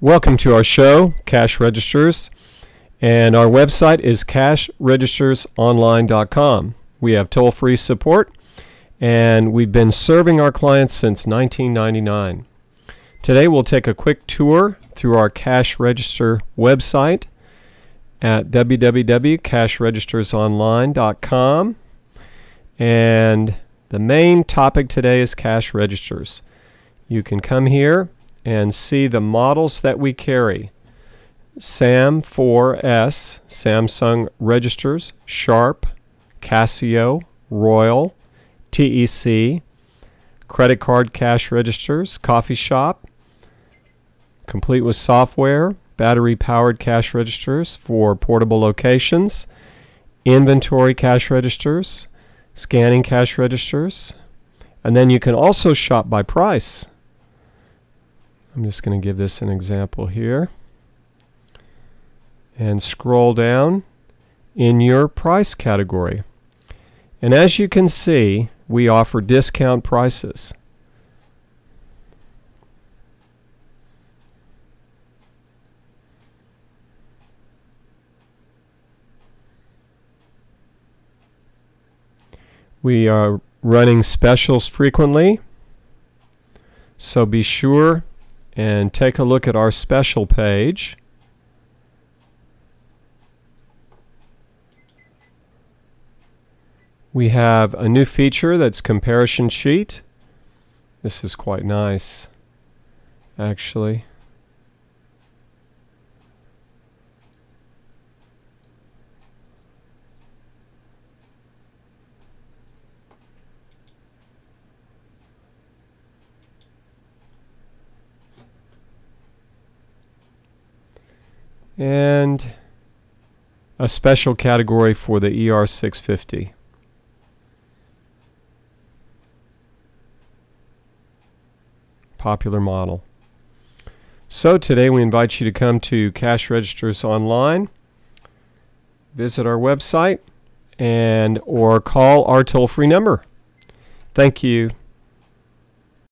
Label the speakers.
Speaker 1: Welcome to our show, Cash Registers, and our website is cashregistersonline.com. We have toll-free support, and we've been serving our clients since 1999. Today we'll take a quick tour through our Cash Register website at www.cashregistersonline.com, and the main topic today is cash registers. You can come here and see the models that we carry. sam4s, Samsung registers, Sharp, Casio, Royal, TEC, credit card cash registers, coffee shop, complete with software, battery-powered cash registers for portable locations, inventory cash registers, scanning cash registers, and then you can also shop by price. I'm just going to give this an example here. And scroll down in your price category. And as you can see, we offer discount prices. We are running specials frequently, so be sure and take a look at our special page. We have a new feature that's comparison sheet. This is quite nice, actually. And a special category for the ER650. Popular model. So today we invite you to come to Cash Registers Online, visit our website, and or call our toll-free number. Thank you.